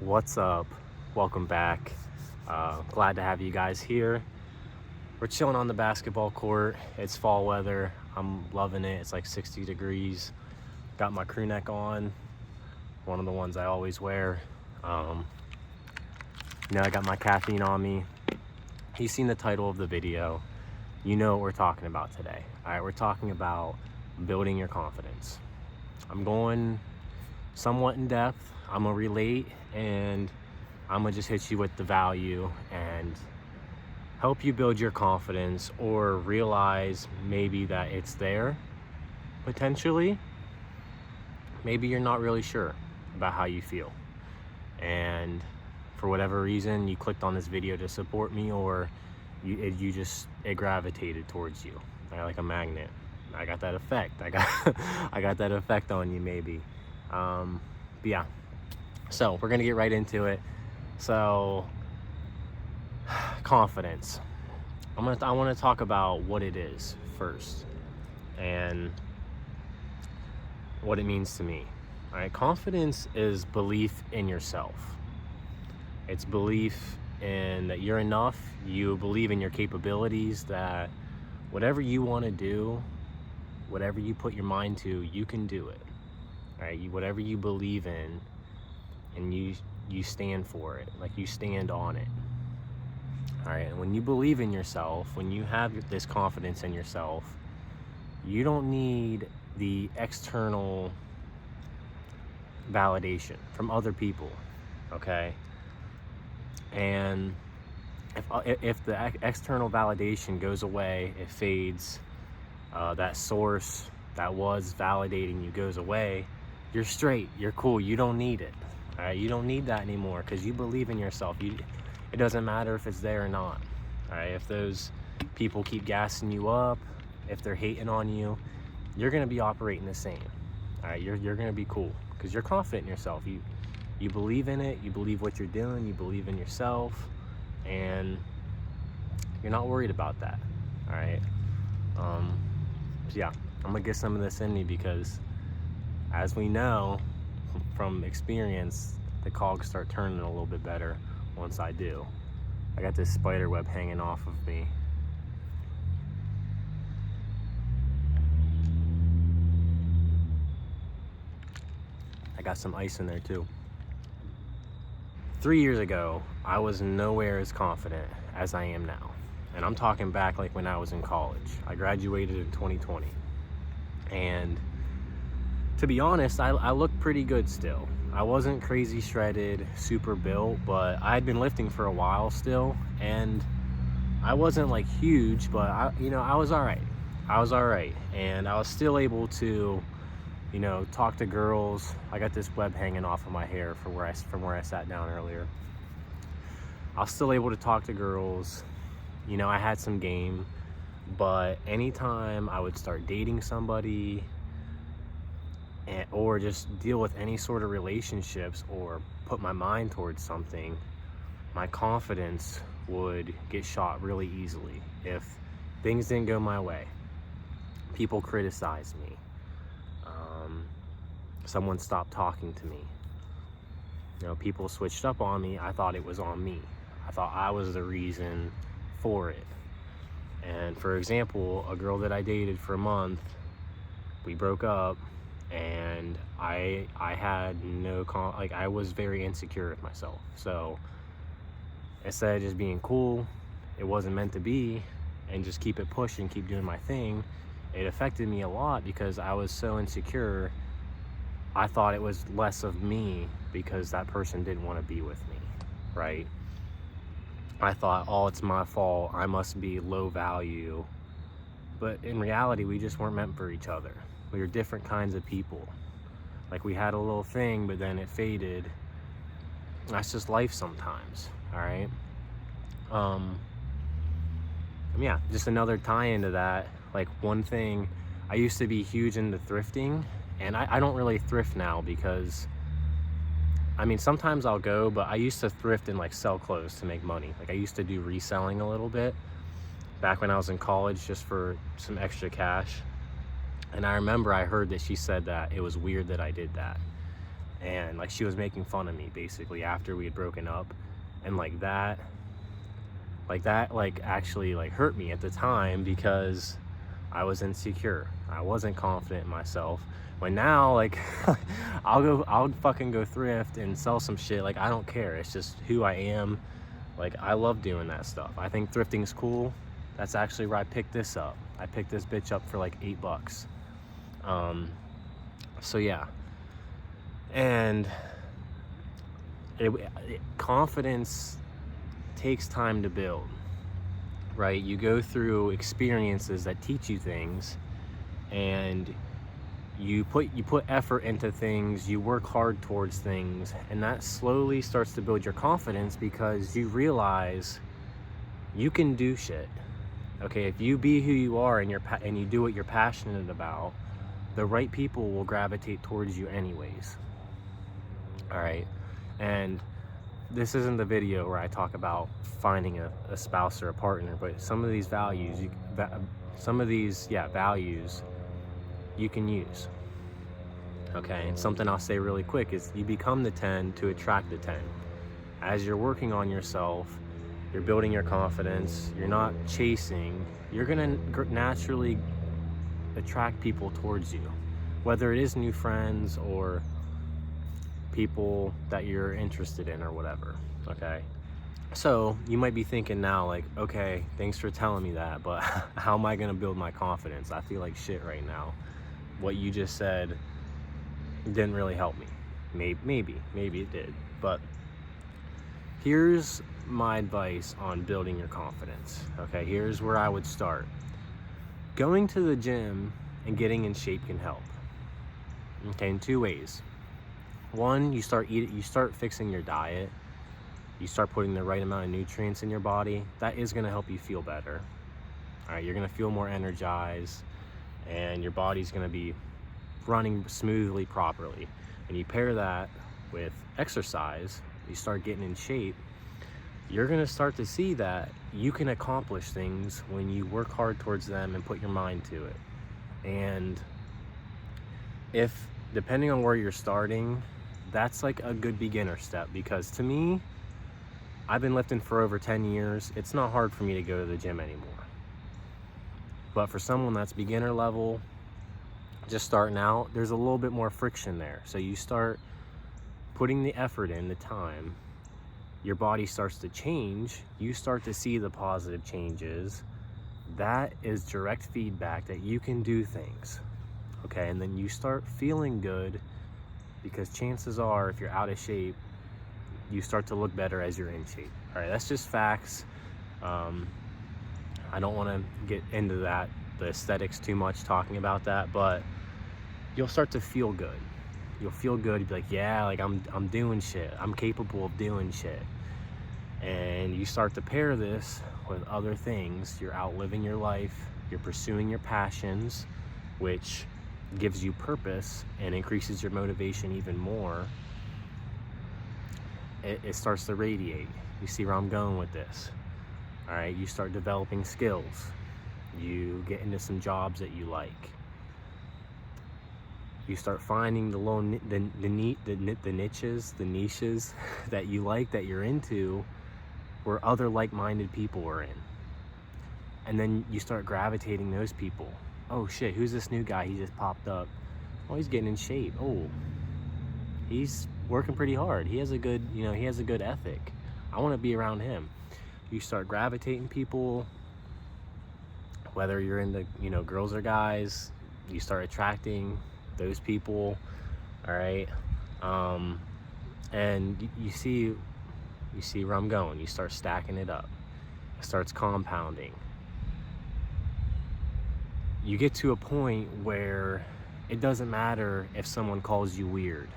What's up? Welcome back. Glad to have you guys here. We're chilling on the basketball court. It's fall weather. I'm loving it. It's like 60 degrees. Got my crew neck on, one of the ones I always wear. Um, I got my caffeine on me. You've seen the title of the video. You know what we're talking about today. All right, we're talking about building your confidence. I'm going somewhat in depth. I'm gonna relate, and I'm gonna just hit you with the value and help you build your confidence, or realize maybe that it's there potentially. Maybe you're not really sure about how you feel, and for whatever reason you clicked on this video to support me, or it gravitated towards you like a magnet. I got that effect. I got that effect on you maybe. But yeah, so we're gonna get right into it. So confidence. I want to talk about what it is first and what it means to me. All right, confidence is belief in yourself. It's belief in that you're enough. You believe in your capabilities, that whatever you want to do, whatever you put your mind to, you can do it. All right, whatever you believe in, and you stand for it, like you stand on it. All right, and when you believe in yourself, when you have this confidence in yourself, you don't need the external validation from other people, okay? And if the external validation goes away, it fades, that source that was validating you goes away, you're straight, you're cool, you don't need it. All right, you don't need that anymore because you believe in yourself. It doesn't matter if it's there or not. All right, if those people keep gassing you up, if they're hating on you, you're gonna be operating the same. All right, you're gonna be cool because you're confident in yourself. You believe in it. You believe what you're doing. You believe in yourself, and you're not worried about that. All right. So yeah, I'm gonna get some of this in me because, as we know from experience, the cogs start turning a little bit better once I do. I got this spider web hanging off of me. I got some ice in there too. 3 years ago, I was nowhere as confident as I am now. And I'm talking back like when I was in college. I graduated in 2020. And to be honest, I looked pretty good still. I wasn't crazy shredded, super built, but I had been lifting for a while still, and I wasn't like huge, but I was all right. And I was still able to, talk to girls. I got this web hanging off of my hair from where I sat down earlier. I was still able to talk to girls. I had some game, but anytime I would start dating somebody, or just deal with any sort of relationships, or put my mind towards something, my confidence would get shot really easily. If things didn't go my way, people criticized me, someone stopped talking to me, people switched up on me, I thought it was on me. I thought I was the reason for it. And for example, a girl that I dated for a month, we broke up, and I had I was very insecure with myself. So instead of just being cool, it wasn't meant to be, and just keep it pushing, keep doing my thing, it affected me a lot because I was so insecure. I thought it was less of me because that person didn't want to be with me, right? I thought, oh, it's my fault, I must be low value. But in reality, we just weren't meant for each other. We were different kinds of people. Like, we had a little thing, but then it faded. That's just life sometimes, all right? Yeah, just another tie into that. Like, one thing, I used to be huge into thrifting, and I don't really thrift now because, sometimes I'll go, but I used to thrift and sell clothes to make money. Like, I used to do reselling a little bit back when I was in college, just for some extra cash. And I remember I heard that she said that it was weird that I did that. and like she was making fun of me basically after we had broken up, and like actually like hurt me at the time because I was insecure. I wasn't confident in myself. When now, like, I'll fucking go thrift and sell some shit. Like, I don't care. It's just who I am. Like, I love doing that stuff. I think thrifting's cool. That's actually where I picked this up. I picked this bitch up for like $8. So yeah. And confidence takes time to build, right? You go through experiences that teach you things, and you put effort into things, you work hard towards things, and that slowly starts to build your confidence because you realize you can do shit. Okay, if you be who you are and you do what you're passionate about, the right people will gravitate towards you anyways. All right, and this isn't the video where I talk about finding a spouse or a partner, but some of these values, values you can use. Okay, and something I'll say really quick is you become the 10 to attract the 10. As you're working on yourself, you're building your confidence, you're not chasing, you're gonna naturally attract people towards you, whether it is new friends or people that you're interested in or whatever. Okay, so you might be thinking now like, okay, thanks for telling me that, but how am I gonna build my confidence? I feel like shit right now. What you just said didn't really help me. Maybe it did, but here's my advice on building your confidence. Okay, here's where I would start. Going to the gym and getting in shape can help. Okay, in two ways. One, you start fixing your diet. You start putting the right amount of nutrients in your body. That is going to help you feel better. All right, you're going to feel more energized, and your body's going to be running smoothly, properly. And you pair that with exercise, you start getting in shape, you're going to start to see that you can accomplish things when you work hard towards them and put your mind to it. And if, depending on where you're starting, that's like a good beginner step, because to me, I've been lifting for over 10 years. It's not hard for me to go to the gym anymore. But for someone that's beginner level, just starting out, there's a little bit more friction there. So you start putting the effort in, the time, your body starts to change, you start to see the positive changes. That is direct feedback that you can do things. Okay, and then you start feeling good, because chances are, if you're out of shape, you start to look better as you're in shape. All right, that's just facts. I don't want to get into that, the aesthetics too much, talking about that, but you'll start to feel good. You'll feel good. You'll be like, yeah, like I'm doing shit. I'm capable of doing shit. And you start to pair this with other things. You're out living your life. You're pursuing your passions, which gives you purpose and increases your motivation even more. It starts to radiate. You see where I'm going with this? All right, you start developing skills. You get into some jobs that you like. You start finding the niches that you like, that you're into, where other like-minded people are in. And then you start gravitating those people. Oh shit, who's this new guy? He just popped up. Oh, he's getting in shape. Oh, he's working pretty hard. He has a good ethic. I want to be around him. You start gravitating people, whether you're into, girls or guys, you start attracting those people. All right. And you see where I'm going. You start stacking it up. It starts compounding. You get to a point where it doesn't matter if someone calls you weird.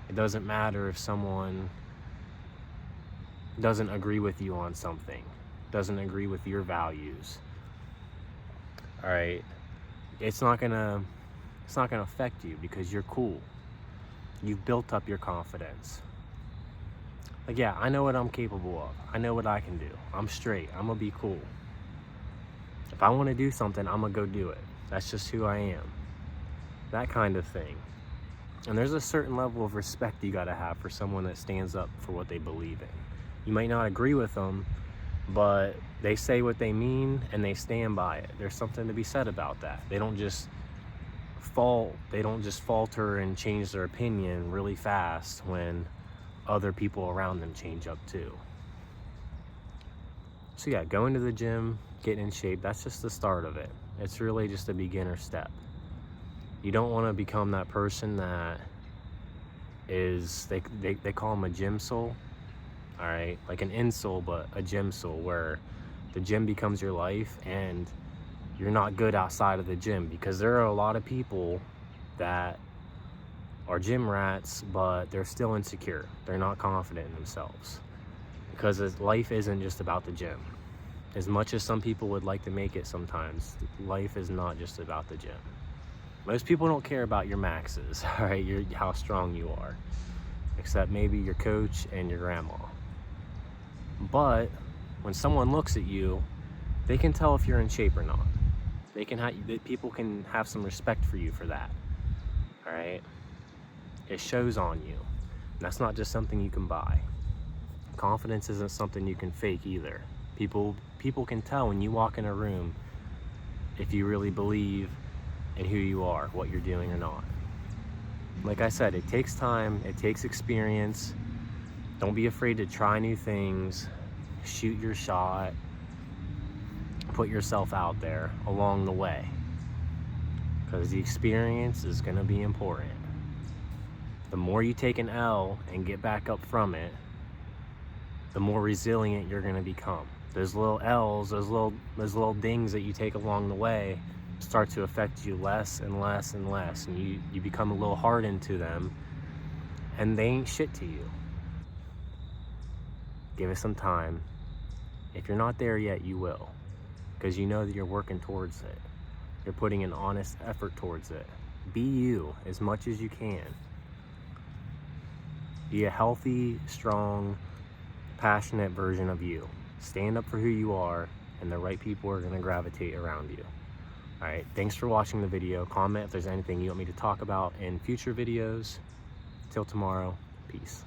It doesn't matter if someone doesn't agree with you on something, doesn't agree with your values. All right, it's not gonna affect you, because you're cool. You've built up your confidence. Like, yeah, I know what I'm capable of. I know what I can do. I'm straight. I'm gonna be cool. If I want to do something, I'm gonna go do it. That's just who I am. That kind of thing. And there's a certain level of respect you gotta have for someone that stands up for what they believe in. You might not agree with them, but they say what they mean and they stand by it. There's something to be said about that. They don't just falter and change their opinion really fast when other people around them change up too. So yeah, going to the gym, getting in shape, that's just the start of it. It's really just a beginner step. You don't want to become that person that is, they call them a gym soul, all right? Like an insole, but a gym soul, where the gym becomes your life and you're not good outside of the gym, because there are a lot of people that are gym rats, but they're still insecure. They're not confident in themselves, because life isn't just about the gym. As much as some people would like to make it sometimes, life is not just about the gym. Most people don't care about your maxes, all right, how strong you are, except maybe your coach and your grandma. But when someone looks at you, they can tell if you're in shape or not. People can have some respect for you for that, all right? It shows on you. And that's not just something you can buy. Confidence isn't something you can fake either. People can tell when you walk in a room if you really believe in who you are, what you're doing or not. Like I said, it takes time, it takes experience. Don't be afraid to try new things, shoot your shot, put yourself out there along the way, because the experience is going to be important. The more you take an L and get back up from it, the more resilient you're going to become. Those little L's, those little dings that you take along the way start to affect you less and less and less, and you become a little hardened to them, and they ain't shit to you. Give it some time. If you're not there yet, you will, because you know that you're working towards it. You're putting an honest effort towards it. Be you as much as you can. Be a healthy, strong, passionate version of you. Stand up for who you are, and the right people are going to gravitate around you. All right, thanks for watching the video. Comment if there's anything you want me to talk about in future videos. Till tomorrow, peace.